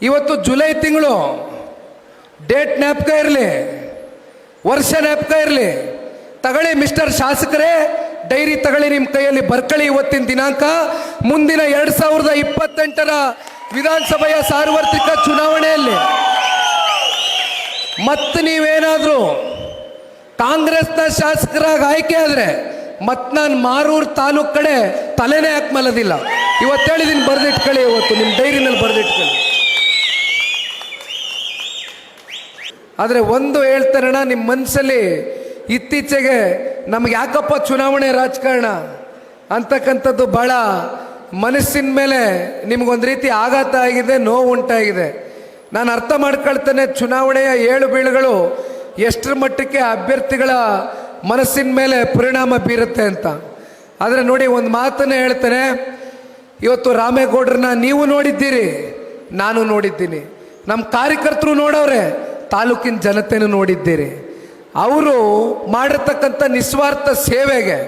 ಇವತ್ತು ಜುಲೈ ತಿಂಗಳು ಡೇಟ್ ಜ್ಞಾಪಕ ಇರಲಿ, ವರ್ಷ ಜ್ಞಾಪಕ ಇರಲಿ. ತಗೊಳ್ಳಿ ಮಿಸ್ಟರ್ ಶಾಸಕರೇ, ಡೈರಿ ತಗೊಳ್ಳಿ, ನಿಮ್ಮ ಕೈಯಲ್ಲಿ ಬರ್ಕಳಿ. ಇವತ್ತಿನ ದಿನಾಂಕ ಮುಂದಿನ 2028ರ ವಿಧಾನಸಭೆಯ ಸಾರ್ವತ್ರಿಕ ಚುನಾವಣೆಯಲ್ಲಿ ಮತ್ತೆ ನೀವೇನಾದರೂ ಕಾಂಗ್ರೆಸ್ನ ಶಾಸಕರಾಗಿ ಆಯ್ಕೆ ಆದರೆ ಮತ್ತೆ ನಾನು ಮಾರೂರು ತಾಲೂಕು ಕಡೆ ತಲೆನೇ ಹಾಕಿ ಮಲದಿಲ್ಲ. ಇವತ್ತು ಹೇಳಿದ್ದೀನಿ, ಬರೆದಿಟ್ಕೊಳ್ಳಿ, ಇವತ್ತು ನಿಮ್ಮ ಡೈರಿನಲ್ಲಿ ಬರೆದಿಟ್ಕೊಳ್ಳಿ. ಆದರೆ ಒಂದು ಹೇಳ್ತಾರಣ, ನಿಮ್ಮ ಮನಸ್ಸಲ್ಲಿ ಇತ್ತೀಚೆಗೆ ನಮ್ಗೆ ಯಾಕಪ್ಪ ಚುನಾವಣೆ ರಾಜಕಾರಣ ಅಂತಕ್ಕಂಥದ್ದು ಭಾಳ ಮನಸ್ಸಿನ ಮೇಲೆ ನಿಮಗೊಂದು ರೀತಿ ಆಘಾತ ಆಗಿದೆ, ನೋವು ಉಂಟಾಗಿದೆ. ನಾನು ಅರ್ಥ ಮಾಡ್ಕೊಳ್ತೇನೆ ಚುನಾವಣೆಯ ಏಳು ಬೀಳುಗಳು ಎಷ್ಟರ ಮಟ್ಟಕ್ಕೆ ಅಭ್ಯರ್ಥಿಗಳ ಮನಸ್ಸಿನ ಮೇಲೆ ಪರಿಣಾಮ ಬೀರುತ್ತೆ ಅಂತ. ಆದರೆ ನೋಡಿ, ಒಂದು ಮಾತನ್ನೇ ಹೇಳ್ತೇನೆ, ಇವತ್ತು ರಾಮೇಗೌಡರನ್ನ ನೀವು ನೋಡಿದ್ದೀರಿ, ನಾನು ನೋಡಿದ್ದೀನಿ, ನಮ್ಮ ಕಾರ್ಯಕರ್ತರು ನೋಡವ್ರೆ, ತಾಲೂಕಿನ ಜನತೆನೂ ನೋಡಿದ್ದೀರಿ. ಅವರು ಮಾಡಿರ್ತಕ್ಕಂಥ ನಿಸ್ವಾರ್ಥ ಸೇವೆಗೆ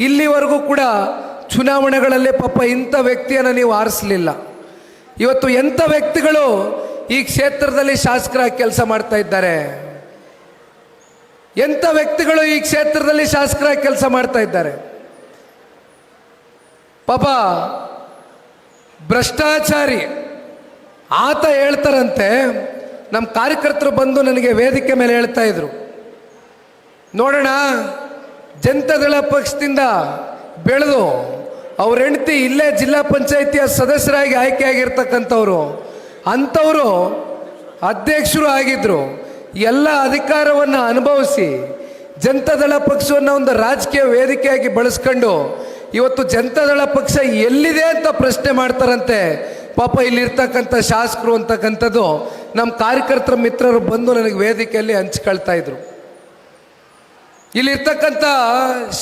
ಇಲ್ಲಿವರೆಗೂ ಕೂಡ ಚುನಾವಣೆಗಳಲ್ಲಿ ಪಾಪ ಇಂಥ ವ್ಯಕ್ತಿಯನ್ನು ನೀವು ಆರಿಸಲಿಲ್ಲ. ಇವತ್ತು ಎಂಥ ವ್ಯಕ್ತಿಗಳು ಈ ಕ್ಷೇತ್ರದಲ್ಲಿ ಶಾಸಕರಾಗಿ ಕೆಲಸ ಮಾಡ್ತಾ ಇದ್ದಾರೆ, ಎಂಥ ವ್ಯಕ್ತಿಗಳು ಈ ಕ್ಷೇತ್ರದಲ್ಲಿ ಶಾಸಕರಾಗಿ ಕೆಲಸ ಮಾಡ್ತಾ ಇದ್ದಾರೆ. ಪಾಪ ಭ್ರಷ್ಟಾಚಾರಿ ಆತ ಹೇಳ್ತಾರಂತೆ, ನಮ್ಮ ಕಾರ್ಯಕರ್ತರು ಬಂದು ನನಗೆ ವೇದಿಕೆ ಮೇಲೆ ಹೇಳ್ತಾ ಇದ್ರು, ನೋಡೋಣ ಜನತಾದಳ ಪಕ್ಷದಿಂದ ಬೆಳೆದು ಅವ್ರ ಹೆಂಡತಿ ಇಲ್ಲೇ ಜಿಲ್ಲಾ ಪಂಚಾಯಿತಿಯ ಸದಸ್ಯರಾಗಿ ಆಯ್ಕೆಯಾಗಿರ್ತಕ್ಕಂಥವ್ರು, ಅಂಥವರು ಅಧ್ಯಕ್ಷರು ಆಗಿದ್ರು, ಎಲ್ಲ ಅಧಿಕಾರವನ್ನು ಅನುಭವಿಸಿ ಜನತಾದಳ ಪಕ್ಷವನ್ನು ಒಂದು ರಾಜಕೀಯ ವೇದಿಕೆಯಾಗಿ ಬಳಸ್ಕೊಂಡು ಇವತ್ತು ಜನತಾದಳ ಪಕ್ಷ ಎಲ್ಲಿದೆ ಅಂತ ಪ್ರಶ್ನೆ ಮಾಡ್ತಾರಂತೆ. ಪಾಪ ಇಲ್ಲಿರ್ತಕ್ಕಂಥ ಶಾಸಕರು ಅಂತಕ್ಕಂಥದ್ದು ನಮ್ಮ ಕಾರ್ಯಕರ್ತರ ಮಿತ್ರರು ಬಂದು ನನಗೆ ವೇದಿಕೆಯಲ್ಲಿ ಹಂಚ್ಕೊಳ್ತಾ ಇದ್ರು. ಇಲ್ಲಿರ್ತಕ್ಕಂಥ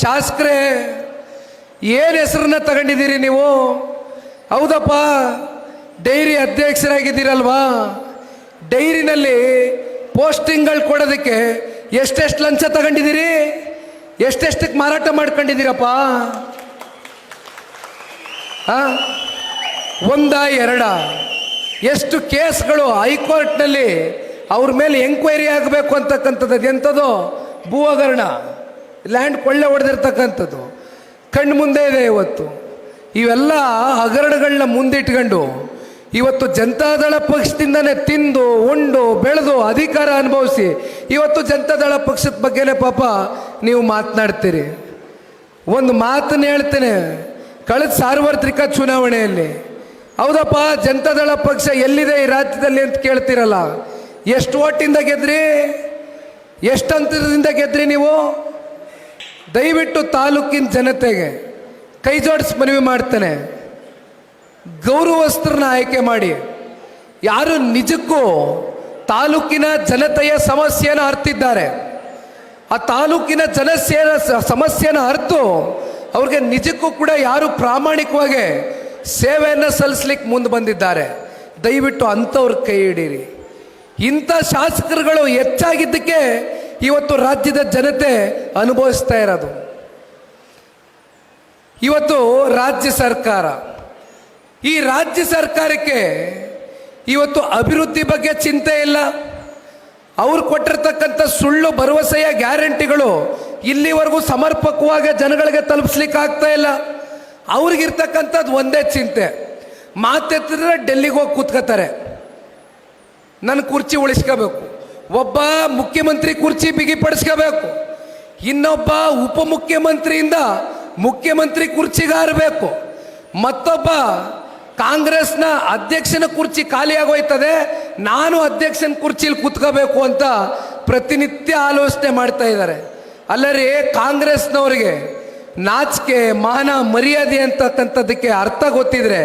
ಶಾಸಕರೇ, ಏನು ಹೆಸರನ್ನ ತಗೊಂಡಿದ್ದೀರಿ ನೀವು? ಹೌದಪ್ಪ, ಡೈರಿ ಅಧ್ಯಕ್ಷರಾಗಿದ್ದೀರಲ್ವಾ, ಡೈರಿನಲ್ಲಿ ಪೋಸ್ಟಿಂಗ್ಗಳು ಕೊಡೋದಕ್ಕೆ ಎಷ್ಟೆಷ್ಟು ಲಂಚ ತಗೊಂಡಿದ್ದೀರಿ? ಎಷ್ಟೆಷ್ಟಕ್ಕೆ ಮಾರಾಟ ಮಾಡ್ಕೊಂಡಿದ್ದೀರಪ್ಪ? ಒಂದ ಎರಡ? ಎಷ್ಟು ಕೇಸ್ಗಳು ಹೈಕೋರ್ಟ್ನಲ್ಲಿ ಅವ್ರ ಮೇಲೆ ಎಂಕ್ವೈರಿ ಆಗಬೇಕು ಅಂತಕ್ಕಂಥದ್ದು ಎಂಥದ್ದು ಭೂ ಹಗರಣ, ಲ್ಯಾಂಡ್ ಕೊಳ್ಳೆ ಹೊಡೆದಿರ್ತಕ್ಕಂಥದ್ದು ಕಣ್ಣು ಮುಂದೆ ಇದೆ. ಇವತ್ತು ಇವೆಲ್ಲ ಹಗರಣಗಳನ್ನ ಮುಂದಿಟ್ಕೊಂಡು ಇವತ್ತು ಜನತಾದಳ ಪಕ್ಷದಿಂದನೇ ತಿಂದು ಉಂಡು ಬೆಳೆದು ಅಧಿಕಾರ ಅನುಭವಿಸಿ ಇವತ್ತು ಜನತಾದಳ ಪಕ್ಷದ ಬಗ್ಗೆನೇ ಪಾಪ ನೀವು ಮಾತನಾಡ್ತೀರಿ. ಒಂದು ಮಾತನ್ನು ಹೇಳ್ತೇನೆ, ಕಳೆದ ಸಾರ್ವತ್ರಿಕ ಚುನಾವಣೆಯಲ್ಲಿ ಹೌದಪ್ಪ ಜನತಾದಳ ಪಕ್ಷ ಎಲ್ಲಿದೆ ಈ ರಾಜ್ಯದಲ್ಲಿ ಅಂತ ಕೇಳ್ತೀರಲ್ಲ, ಎಷ್ಟು ಓಟಿಂದ ಗೆದ್ರಿ? ಎಷ್ಟು ಅಂತರದಿಂದ ಗೆದ್ರಿ ನೀವು? ದಯವಿಟ್ಟು ತಾಲೂಕಿನ ಜನತೆಗೆ ಕೈ ಜೋಡಿಸಿ ಮನವಿ ಮಾಡ್ತೇನೆ, ಗೌರವಸ್ಥರನ್ನ ಆಯ್ಕೆ ಮಾಡಿ. ಯಾರು ನಿಜಕ್ಕೂ ತಾಲೂಕಿನ ಜನತೆಯ ಸಮಸ್ಯೆಯನ್ನು ಅರ್ತಿದ್ದಾರೆ, ಆ ತಾಲೂಕಿನ ಸಮಸ್ಯೆಯನ್ನು ಅರ್ತು ಅವ್ರಿಗೆ ನಿಜಕ್ಕೂ ಕೂಡ ಯಾರು ಪ್ರಾಮಾಣಿಕವಾಗಿ ಸೇವೆಯನ್ನು ಸಲ್ಲಿಸ್ಲಿಕ್ಕೆ ಮುಂದೆ ಬಂದಿದ್ದಾರೆ, ದಯವಿಟ್ಟು ಅಂಥವ್ರ ಕೈ ಹಿಡೀರಿ. ಇಂಥ ಶಾಸಕರುಗಳು ಹೆಚ್ಚಾಗಿದ್ದಕ್ಕೆ ಇವತ್ತು ರಾಜ್ಯದ ಜನತೆ ಅನುಭವಿಸ್ತಾ ಇರೋದು. ಇವತ್ತು ರಾಜ್ಯ ಸರ್ಕಾರ, ಈ ರಾಜ್ಯ ಸರ್ಕಾರಕ್ಕೆ ಇವತ್ತು ಅಭಿವೃದ್ಧಿ ಬಗ್ಗೆ ಚಿಂತೆ ಇಲ್ಲ. ಅವ್ರು ಕೊಟ್ಟಿರ್ತಕ್ಕಂಥ ಸುಳ್ಳು ಭರವಸೆಯ ಗ್ಯಾರಂಟಿಗಳು ಇಲ್ಲಿವರೆಗೂ ಸಮರ್ಪಕವಾಗಿ ಜನಗಳಿಗೆ ತಲುಪಿಸ್ಲಿಕ್ಕೆ ಆಗ್ತಾ ಇಲ್ಲ. ಅವ್ರಿಗಿರ್ತಕ್ಕಂಥದ್ದು ಒಂದೇ ಚಿಂತೆ, ಮಾತೆತ್ತಿದ್ರೆ ಡೆಲ್ಲಿಗೆ ಹೋಗಿ ಕೂತ್ಕೋತಾರೆ, ನನ್ನ ಕುರ್ಚಿ ಉಳಿಸ್ಕೋಬೇಕು. ಒಬ್ಬ ಮುಖ್ಯಮಂತ್ರಿ ಕುರ್ಚಿ ಬಿಗಿಪಡಿಸ್ಕೋಬೇಕು, ಇನ್ನೊಬ್ಬ ಉಪಮುಖ್ಯಮಂತ್ರಿಯಿಂದ ಮುಖ್ಯಮಂತ್ರಿ ಕುರ್ಚಿಗಾರಬೇಕು, ಮತ್ತೊಬ್ಬ ಕಾಂಗ್ರೆಸ್ನ ಅಧ್ಯಕ್ಷನ ಕುರ್ಚಿ ಖಾಲಿಯಾಗೋಯ್ತದೆ, ನಾನು ಅಧ್ಯಕ್ಷನ ಕುರ್ಚಿಲಿ ಕೂತ್ಕೋಬೇಕು ಅಂತ ಪ್ರತಿನಿತ್ಯ ಆಲೋಚನೆ ಮಾಡ್ತಾ ಇದ್ದಾರೆ. ಅಲ್ಲರಿ, ಕಾಂಗ್ರೆಸ್ನವರಿಗೆ ನಾಚಿಕೆ ಮಾನ ಮರ್ಯಾದೆ ಅಂತಕ್ಕಂಥದ್ದಕ್ಕೆ ಅರ್ಥ ಗೊತ್ತಿದ್ರೆ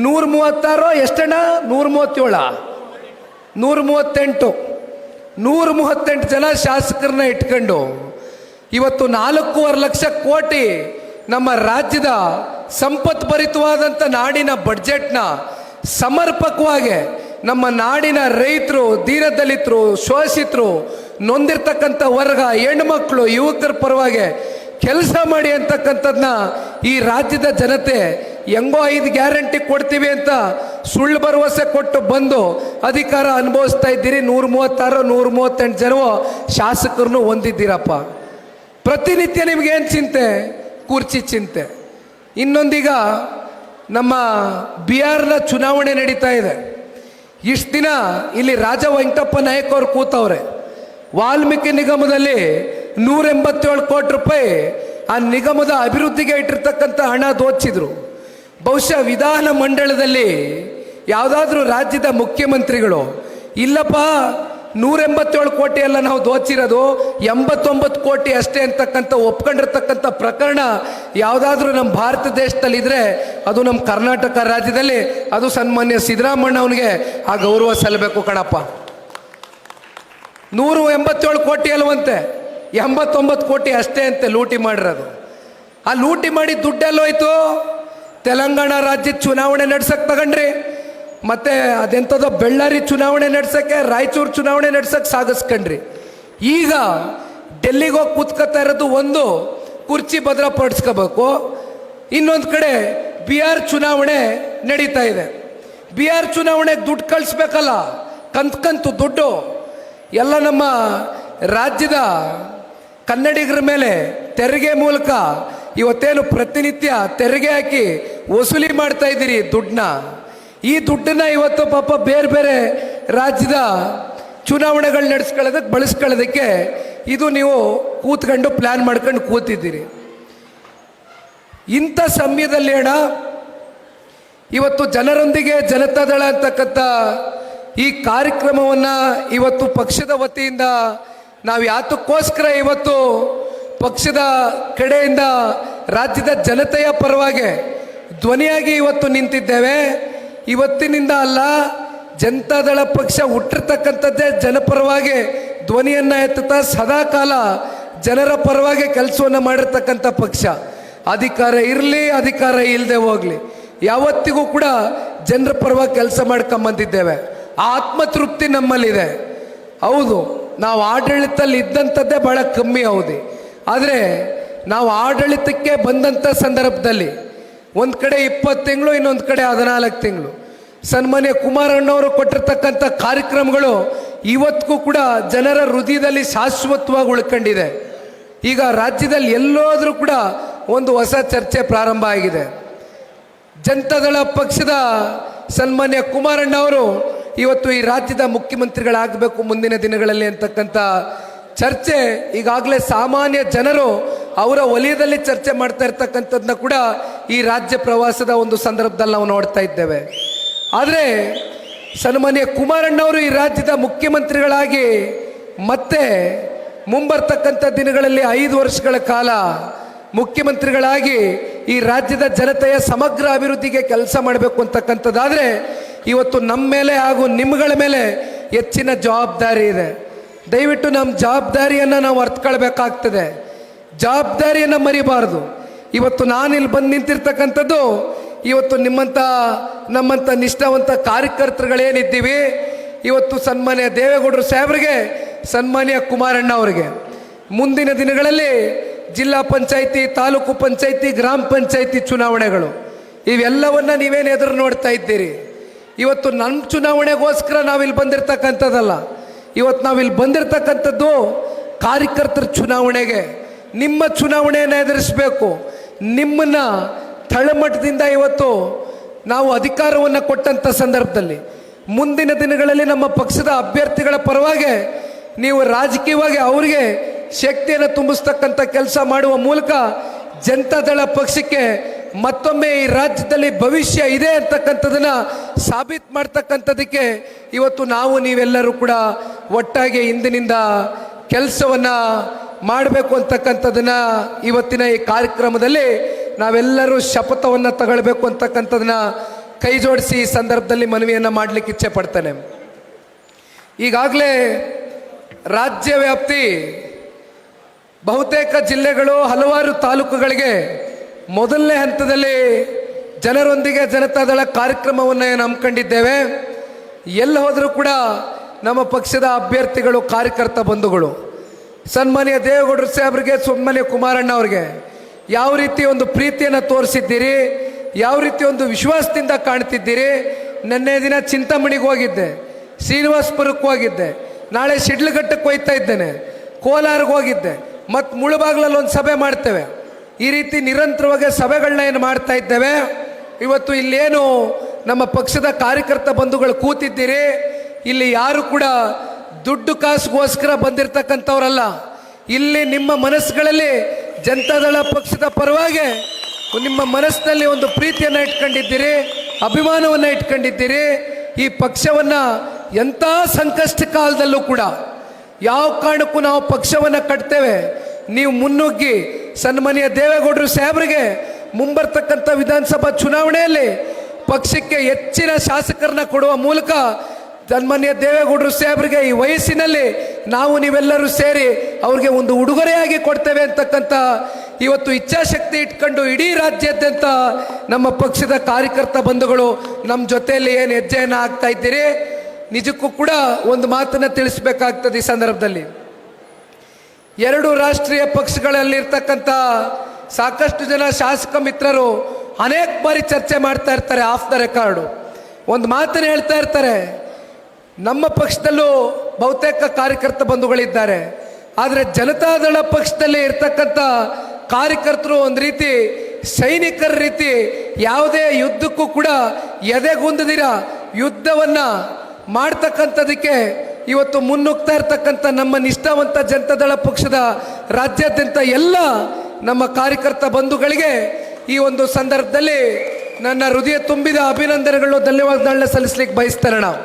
136 ಎಷ್ಟಣ್ಣ, 137 138 ಜನ ಶಾಸಕರನ್ನ ಇಟ್ಕೊಂಡು ಇವತ್ತು 4.5 ಲಕ್ಷ ಕೋಟಿ ನಮ್ಮ ರಾಜ್ಯದ ಸಂಪತ್ಭರಿತವಾದಂಥ ನಾಡಿನ ಬಡ್ಜೆಟ್ನ ಸಮರ್ಪಕವಾಗಿ ನಮ್ಮ ನಾಡಿನ ರೈತರು, ದೀನದಲಿತರು, ಶೋಷಿತರು, ನೊಂದಿರ್ತಕ್ಕಂಥ ವರ್ಗ, ಹೆಣ್ಮಕ್ಳು, ಯುವಕರ ಪರವಾಗಿ ಕೆಲಸ ಮಾಡಿ ಅಂತಕ್ಕಂಥದ್ದನ್ನ ಈ ರಾಜ್ಯದ ಜನತೆ ಹೆಂಗೋ 5 ಗ್ಯಾರಂಟಿ ಕೊಡ್ತೀವಿ ಅಂತ ಸುಳ್ಳು ಭರವಸೆ ಕೊಟ್ಟು ಬಂದು ಅಧಿಕಾರ ಅನುಭವಿಸ್ತಾ ಇದ್ದೀರಿ. 136 138 ಜನ ಶಾಸಕರನ್ನು ಹೊಂದಿದ್ದೀರಪ್ಪ. ಪ್ರತಿನಿತ್ಯ ನಿಮ್ಗೇನು ಚಿಂತೆ? ಕುರ್ಚಿ ಚಿಂತೆ. ಇನ್ನೊಂದೀಗ ನಮ್ಮ ಬಿಹಾರ್ನ ಚುನಾವಣೆ ನಡೀತಾ ಇದೆ. ಇಷ್ಟು ದಿನ ಇಲ್ಲಿ ರಾಜ ವೆಂಕಟಪ್ಪ ನಾಯಕ್ ಅವರು ಕೂತವ್ರೆ. ವಾಲ್ಮೀಕಿ ನಿಗಮದಲ್ಲಿ 187 ಕೋಟಿ ರೂಪಾಯಿ ಆ ನಿಗಮದ ಅಭಿವೃದ್ಧಿಗೆ ಇಟ್ಟಿರ್ತಕ್ಕಂಥ ಹಣ ದೋಚಿದ್ರು. ಬಹುಶಃ ವಿಧಾನ ಮಂಡಲದಲ್ಲಿ ಯಾವುದಾದ್ರೂ ರಾಜ್ಯದ ಮುಖ್ಯಮಂತ್ರಿಗಳು ಇಲ್ಲಪ್ಪ 187 ಕೋಟಿ ಎಲ್ಲ ನಾವು ದೋಚಿರೋದು 89 ಕೋಟಿ ಅಷ್ಟೇ ಅಂತಕ್ಕಂಥ ಒಪ್ಕೊಂಡಿರ್ತಕ್ಕಂಥ ಪ್ರಕರಣ ಯಾವುದಾದ್ರೂ ನಮ್ಮ ಭಾರತ ದೇಶದಲ್ಲಿ ಇದ್ರೆ ಅದು ನಮ್ಮ ಕರ್ನಾಟಕ ರಾಜ್ಯದಲ್ಲಿ, ಅದು ಸನ್ಮಾನ್ಯ ಸಿದ್ದರಾಮಣ್ಣ ಅವನಿಗೆ ಆ ಗೌರವ ಸಲ್ಲಬೇಕು ಕಣಪ್ಪ. 187 ಕೋಟಿ ಅಲ್ವಂತೆ, 89 ಕೋಟಿ ಅಷ್ಟೇ ಅಂತೆ ಲೂಟಿ ಮಾಡಿರೋದು. ಆ ಲೂಟಿ ಮಾಡಿ ದುಡ್ಡೆಲ್ಲೋಯ್ತು? ತೆಲಂಗಾಣ ರಾಜ್ಯದ ಚುನಾವಣೆ ನಡ್ಸಕ್ಕೆ ತಗೊಂಡ್ರಿ, ಮತ್ತೆ ಅದೆಂಥದೋ ಬೆಳ್ಳಾರಿ ಚುನಾವಣೆ ನಡ್ಸಕ್ಕೆ, ರಾಯಚೂರು ಚುನಾವಣೆ ನಡ್ಸಕ್ಕೆ ಸಾಗಿಸ್ಕೊಂಡ್ರಿ. ಈಗ ಡೆಲ್ಲಿಗೆ ಹೋಗಿ ಕೂತ್ಕೊತಾ ಇರೋದು ಒಂದು ಕುರ್ಚಿ ಭದ್ರಪಡಿಸ್ಕೋಬೇಕು, ಇನ್ನೊಂದು ಕಡೆ ಬಿಹಾರ್ ಚುನಾವಣೆ ನಡೀತಾ ಇದೆ. ಬಿಹಾರ್ ಚುನಾವಣೆಗೆ ದುಡ್ಡು ಕಳಿಸ್ಬೇಕಲ್ಲ, ಕಂತು ದುಡ್ಡು ಎಲ್ಲ ನಮ್ಮ ರಾಜ್ಯದ ಕನ್ನಡಿಗರ ಮೇಲೆ ತೆರಿಗೆ ಮೂಲಕ ಇವತ್ತೇನು ಪ್ರತಿನಿತ್ಯ ತೆರಿಗೆ ಹಾಕಿ ವಸೂಲಿ ಮಾಡ್ತಾ ಇದ್ದೀರಿ ದುಡ್ಡನ್ನ. ಈ ದುಡ್ಡನ್ನ ಇವತ್ತು ಪಾಪ ಬೇರೆ ಬೇರೆ ರಾಜ್ಯದ ಚುನಾವಣೆಗಳು ನಡೆಸ್ಕೊಳ್ಳೋದಕ್ಕೆ ಬಳಸ್ಕೊಳ್ಳೋದಕ್ಕೆ ಇದು ನೀವು ಕೂತ್ಕೊಂಡು ಪ್ಲ್ಯಾನ್ ಮಾಡ್ಕೊಂಡು ಕೂತಿದ್ದೀರಿ. ಇಂಥ ಸಮಯದಲ್ಲಿ ಅಣ್ಣ ಇವತ್ತು ಜನರೊಂದಿಗೆ ಜನತಾದಳ ಅಂತಕ್ಕಂಥ ಈ ಕಾರ್ಯಕ್ರಮವನ್ನು ಇವತ್ತು ಪಕ್ಷದ ವತಿಯಿಂದ ನಾವು ಯಾತಕ್ಕೋಸ್ಕರ ಇವತ್ತು ಪಕ್ಷದ ಕಡೆಯಿಂದ ರಾಜ್ಯದ ಜನತೆಯ ಪರವಾಗಿ ಧ್ವನಿಯಾಗಿ ಇವತ್ತು ನಿಂತಿದ್ದೇವೆ. ಇವತ್ತಿನಿಂದ ಅಲ್ಲ, ಜನತಾದಳ ಪಕ್ಷ ಹುಟ್ಟಿರ್ತಕ್ಕಂಥದ್ದೇ ಜನಪರವಾಗಿ ಧ್ವನಿಯನ್ನು ಎತ್ತುತ್ತಾ ಸದಾಕಾಲ ಜನರ ಪರವಾಗಿ ಕೆಲಸವನ್ನು ಮಾಡಿರ್ತಕ್ಕಂಥ ಪಕ್ಷ. ಅಧಿಕಾರ ಇರಲಿ ಅಧಿಕಾರ ಇಲ್ಲದೆ ಹೋಗಲಿ, ಯಾವತ್ತಿಗೂ ಕೂಡ ಜನರ ಪರವಾಗಿ ಕೆಲಸ ಮಾಡ್ಕೊಂಬಂದಿದ್ದೇವೆ. ಆತ್ಮತೃಪ್ತಿ ನಮ್ಮಲ್ಲಿದೆ. ಹೌದು, ನಾವು ಆಡಳಿತದಲ್ಲಿ ಇದ್ದಂಥದ್ದೇ ಭಾಳ ಕಮ್ಮಿ, ಹೌದು. ಆದರೆ ನಾವು ಆಡಳಿತಕ್ಕೆ ಬಂದಂಥ ಸಂದರ್ಭದಲ್ಲಿ ಒಂದು ಕಡೆ 20 ತಿಂಗಳು, ಇನ್ನೊಂದು ಕಡೆ 14 ತಿಂಗಳು ಸನ್ಮಾನ್ಯ ಕುಮಾರಣ್ಣವರು ಕೊಟ್ಟಿರ್ತಕ್ಕಂಥ ಕಾರ್ಯಕ್ರಮಗಳು ಇವತ್ತಿಗೂ ಕೂಡ ಜನರ ಹೃದಯದಲ್ಲಿ ಶಾಶ್ವತವಾಗಿ ಉಳ್ಕೊಂಡಿದೆ. ಈಗ ರಾಜ್ಯದಲ್ಲಿ ಎಲ್ಲೋದ್ರೂ ಕೂಡ ಒಂದು ಹೊಸ ಚರ್ಚೆ ಪ್ರಾರಂಭ ಆಗಿದೆ. ಜನತಾದಳ ಪಕ್ಷದ ಸನ್ಮಾನ್ಯ ಕುಮಾರಣ್ಣವರು ಇವತ್ತು ಈ ರಾಜ್ಯದ ಮುಖ್ಯಮಂತ್ರಿಗಳಾಗಬೇಕು ಮುಂದಿನ ದಿನಗಳಲ್ಲಿ ಅಂತಕ್ಕಂಥ ಚರ್ಚೆ ಈಗಾಗಲೇ ಸಾಮಾನ್ಯ ಜನರು ಅವರ ವಲಯದಲ್ಲಿ ಚರ್ಚೆ ಮಾಡ್ತಾ ಇರ್ತಕ್ಕಂಥದ್ದನ್ನ ಕೂಡ ಈ ರಾಜ್ಯ ಪ್ರವಾಸದ ಒಂದು ಸಂದರ್ಭದಲ್ಲಿ ನಾವು ನೋಡ್ತಾ ಇದ್ದೇವೆ. ಆದರೆ ಸನ್ಮಾನ್ಯ ಕುಮಾರಣ್ಣವರು ಈ ರಾಜ್ಯದ ಮುಖ್ಯಮಂತ್ರಿಗಳಾಗಿ ಮತ್ತೆ ಮುಂಬರ್ತಕ್ಕಂಥ ದಿನಗಳಲ್ಲಿ 5 ವರ್ಷಗಳ ಕಾಲ ಮುಖ್ಯಮಂತ್ರಿಗಳಾಗಿ ಈ ರಾಜ್ಯದ ಜನತೆಯ ಸಮಗ್ರ ಅಭಿವೃದ್ಧಿಗೆ ಕೆಲಸ ಮಾಡಬೇಕು ಅಂತಕ್ಕಂಥದ್ದಾದರೆ ಇವತ್ತು ನಮ್ಮ ಮೇಲೆ ಹಾಗೂ ನಿಮ್ಮಗಳ ಮೇಲೆ ಹೆಚ್ಚಿನ ಜವಾಬ್ದಾರಿ ಇದೆ. ದಯವಿಟ್ಟು ನಮ್ಮ ಜವಾಬ್ದಾರಿಯನ್ನು ನಾವು ಅರ್ಥಕೊಳ್ಬೇಕಾಗ್ತದೆ. ಜವಾಬ್ದಾರಿಯನ್ನು ಮರಿಬಾರ್ದು. ಇವತ್ತು ನಾನಿಲ್ಲಿ ಬಂದು ನಿಂತಿರ್ತಕ್ಕಂಥದ್ದು ಇವತ್ತು ನಮ್ಮಂಥ ನಿಷ್ಠಾವಂತ ಕಾರ್ಯಕರ್ತರುಗಳೇನಿದ್ದೀವಿ, ಇವತ್ತು ಸನ್ಮಾನ್ಯ ದೇವೇಗೌಡರು ಸಾಹೇಬರಿಗೆ, ಸನ್ಮಾನ್ಯ ಕುಮಾರಣ್ಣ ಅವರಿಗೆ ಮುಂದಿನ ದಿನಗಳಲ್ಲಿ ಜಿಲ್ಲಾ ಪಂಚಾಯಿತಿ, ತಾಲೂಕು ಪಂಚಾಯಿತಿ, ಗ್ರಾಮ ಪಂಚಾಯಿತಿ ಚುನಾವಣೆಗಳು ಇವೆಲ್ಲವನ್ನ ನೀವೇನು ಎದುರು ನೋಡ್ತಾ ಇದ್ದೀರಿ. ಇವತ್ತು ನಮ್ಮ ಚುನಾವಣೆಗೋಸ್ಕರ ನಾವಿಲ್ಲಿ ಬಂದಿರತಕ್ಕಂಥದ್ದಲ್ಲ. ಇವತ್ತು ನಾವಿಲ್ಲಿ ಬಂದಿರತಕ್ಕಂಥದ್ದು ಕಾರ್ಯಕರ್ತರ ಚುನಾವಣೆಗೆ. ನಿಮ್ಮ ಚುನಾವಣೆಯನ್ನು ಎದುರಿಸಬೇಕು. ನಿಮ್ಮನ್ನು ತಳಮಟ್ಟದಿಂದ ಇವತ್ತು ನಾವು ಅಧಿಕಾರವನ್ನು ಕೊಟ್ಟಂಥ ಸಂದರ್ಭದಲ್ಲಿ ಮುಂದಿನ ದಿನಗಳಲ್ಲಿ ನಮ್ಮ ಪಕ್ಷದ ಅಭ್ಯರ್ಥಿಗಳ ಪರವಾಗಿ ನೀವು ರಾಜಕೀಯವಾಗಿ ಅವರಿಗೆ ಶಕ್ತಿಯನ್ನು ತುಂಬಿಸ್ತಕ್ಕಂಥ ಕೆಲಸ ಮಾಡುವ ಮೂಲಕ ಜನತಾದಳ ಪಕ್ಷಕ್ಕೆ ಮತ್ತೊಮ್ಮೆ ಈ ರಾಜ್ಯದಲ್ಲಿ ಭವಿಷ್ಯ ಇದೆ ಅಂತಕ್ಕಂಥದನ್ನ ಸಾಬೀತು ಮಾಡ್ತಕ್ಕಂಥದಕ್ಕೆ ಇವತ್ತು ನಾವು ನೀವೆಲ್ಲರೂ ಕೂಡ ಒಟ್ಟಾಗಿ ಇಂದಿನಿಂದ ಕೆಲಸವನ್ನು ಮಾಡಬೇಕು ಅಂತಕ್ಕಂಥದನ್ನ ಇವತ್ತಿನ ಈ ಕಾರ್ಯಕ್ರಮದಲ್ಲಿ ನಾವೆಲ್ಲರೂ ಶಪಥವನ್ನು ತಗೊಳ್ಬೇಕು ಅಂತಕ್ಕಂಥದನ್ನ ಕೈ ಜೋಡಿಸಿ ಈ ಸಂದರ್ಭದಲ್ಲಿ ಮನವಿಯನ್ನು ಮಾಡಲಿಕ್ಕೆ ಇಚ್ಛೆ ಪಡ್ತೇನೆ. ಈಗಾಗಲೇ ರಾಜ್ಯ ವ್ಯಾಪ್ತಿ ಬಹುತೇಕ ಜಿಲ್ಲೆಗಳು, ಹಲವಾರು ತಾಲೂಕುಗಳಿಗೆ ಮೊದಲನೇ ಹಂತದಲ್ಲಿ ಜನರೊಂದಿಗೆ ಜನತಾದಳ ಕಾರ್ಯಕ್ರಮವನ್ನು ಹಮ್ಮಿಕೊಂಡಿದ್ದೇವೆ. ಎಲ್ಲ ಹೋದರೂ ಕೂಡ ನಮ್ಮ ಪಕ್ಷದ ಅಭ್ಯರ್ಥಿಗಳು, ಕಾರ್ಯಕರ್ತ ಬಂಧುಗಳು ಸನ್ಮಾನ್ಯ ದೇವೇಗೌಡರು ಸಾಹೇಬ್ರಿಗೆ, ಸನ್ಮಾನ್ಯ ಕುಮಾರಣ್ಣ ಅವ್ರಿಗೆ ಯಾವ ರೀತಿ ಒಂದು ಪ್ರೀತಿಯನ್ನು ತೋರಿಸಿದ್ದೀರಿ, ಯಾವ ರೀತಿ ಒಂದು ವಿಶ್ವಾಸದಿಂದ ಕಾಣ್ತಿದ್ದೀರಿ. ನಿನ್ನೆ ದಿನ ಚಿಂತಾಮಣಿಗೆ ಹೋಗಿದ್ದೆ, ಶ್ರೀನಿವಾಸಪುರಕ್ಕೆ ಹೋಗಿದ್ದೆ, ನಾಳೆ ಶಿಡ್ಲಘಟ್ಟಕ್ಕೆ ಹೋಗ್ತಾ ಇದ್ದೇನೆ, ಕೋಲಾರ್ಗೆ ಹೋಗಿದ್ದೆ, ಮತ್ತು ಮುಳಬಾಗ್ಲಲ್ಲಿ ಒಂದು ಸಭೆ ಮಾಡ್ತೇವೆ. ಈ ರೀತಿ ನಿರಂತರವಾಗಿ ಸಭೆಗಳನ್ನ ಏನು ಮಾಡ್ತಾ ಇದ್ದೇವೆ. ಇವತ್ತು ಇಲ್ಲೇನು ನಮ್ಮ ಪಕ್ಷದ ಕಾರ್ಯಕರ್ತ ಬಂಧುಗಳು ಕೂತಿದ್ದೀರಿ, ಇಲ್ಲಿ ಯಾರು ಕೂಡ ದುಡ್ಡು ಕಾಸಿಗೋಸ್ಕರ ಬಂದಿರತಕ್ಕಂಥವ್ರಲ್ಲ. ಇಲ್ಲಿ ನಿಮ್ಮ ಮನಸ್ಸುಗಳಲ್ಲಿ ಜನತಾದಳ ಪಕ್ಷದ ಪರವಾಗಿ ನಿಮ್ಮ ಮನಸ್ಸಿನಲ್ಲಿ ಒಂದು ಪ್ರೀತಿಯನ್ನು ಇಟ್ಕೊಂಡಿದ್ದೀರಿ, ಅಭಿಮಾನವನ್ನು ಇಟ್ಕೊಂಡಿದ್ದೀರಿ. ಈ ಪಕ್ಷವನ್ನು ಎಂಥ ಸಂಕಷ್ಟ ಕಾಲದಲ್ಲೂ ಕೂಡ ಯಾವ ಕಾರಣಕ್ಕೂ ನಾವು ಪಕ್ಷವನ್ನು ಕಟ್ತೇವೆ. ನೀವು ಮುನ್ನುಗ್ಗಿ ಸನ್ಮಾನ್ಯ ದೇವೇಗೌಡರು ಸಾಹೇಬರಿಗೆ ಮುಂಬರ್ತಕ್ಕಂಥ ವಿಧಾನಸಭಾ ಚುನಾವಣೆಯಲ್ಲಿ ಪಕ್ಷಕ್ಕೆ ಹೆಚ್ಚಿನ ಶಾಸಕರನ್ನ ಕೊಡುವ ಮೂಲಕ ಸನ್ಮಾನ್ಯ ದೇವೇಗೌಡರು ಸಾಹೇಬರಿಗೆ ಈ ವಯಸ್ಸಿನಲ್ಲಿ ನಾವು ನೀವೆಲ್ಲರೂ ಸೇರಿ ಅವ್ರಿಗೆ ಒಂದು ಉಡುಗೊರೆಯಾಗಿ ಕೊಡ್ತೇವೆ ಅಂತಕ್ಕಂಥ ಇವತ್ತು ಇಚ್ಛಾಶಕ್ತಿ ಇಟ್ಕೊಂಡು ಇಡೀ ರಾಜ್ಯಾದ್ಯಂತ ನಮ್ಮ ಪಕ್ಷದ ಕಾರ್ಯಕರ್ತ ಬಂಧುಗಳು ನಮ್ಮ ಜೊತೆಯಲ್ಲಿ ಏನು ಹೆಜ್ಜೆಯನ್ನು ಹಾಕ್ತಾ ಇದ್ದೀರಿ. ನಿಜಕ್ಕೂ ಕೂಡ ಒಂದು ಮಾತನ್ನು ತಿಳಿಸ್ಬೇಕಾಗ್ತದೆ ಈ ಸಂದರ್ಭದಲ್ಲಿ. ಎರಡು ರಾಷ್ಟ್ರೀಯ ಪಕ್ಷಗಳಲ್ಲಿರ್ತಕ್ಕಂಥ ಸಾಕಷ್ಟು ಜನ ಶಾಸಕ ಮಿತ್ರರು ಅನೇಕ ಬಾರಿ ಚರ್ಚೆ ಮಾಡ್ತಾ ಇರ್ತಾರೆ, ಆಫ್ ದ ರೆಕಾರ್ಡು ಒಂದು ಮಾತನ್ನು ಹೇಳ್ತಾ ಇರ್ತಾರೆ. ನಮ್ಮ ಪಕ್ಷದಲ್ಲೂ ಬಹುತೇಕ ಕಾರ್ಯಕರ್ತ ಬಂಧುಗಳಿದ್ದಾರೆ, ಆದರೆ ಜನತಾದಳ ಪಕ್ಷದಲ್ಲಿ ಇರ್ತಕ್ಕಂಥ ಕಾರ್ಯಕರ್ತರು ಒಂದು ರೀತಿ ಸೈನಿಕರ ರೀತಿ ಯಾವುದೇ ಯುದ್ಧಕ್ಕೂ ಕೂಡ ಎದೆಗುಂದದಿರ ಯುದ್ಧವನ್ನು ಮಾಡ್ತಕ್ಕಂಥದಕ್ಕೆ ಇವತ್ತು ಮುನ್ನುಗ್ತಾ ಇರ್ತಕ್ಕಂಥ ನಮ್ಮ ನಿಷ್ಠಾವಂತ ಜನತಾದಳ ಪಕ್ಷದ ರಾಜ್ಯಾದ್ಯಂತ ಎಲ್ಲ ನಮ್ಮ ಕಾರ್ಯಕರ್ತ ಬಂಧುಗಳಿಗೆ ಈ ಒಂದು ಸಂದರ್ಭದಲ್ಲಿ ನನ್ನ ಹೃದಯ ತುಂಬಿದ ಅಭಿನಂದನೆಗಳು, ಧನ್ಯವಾದಗಳನ್ನ ಸಲ್ಲಿಸ್ಲಿಕ್ಕೆ ಬಯಸ್ತೇನೆ ನಾವು.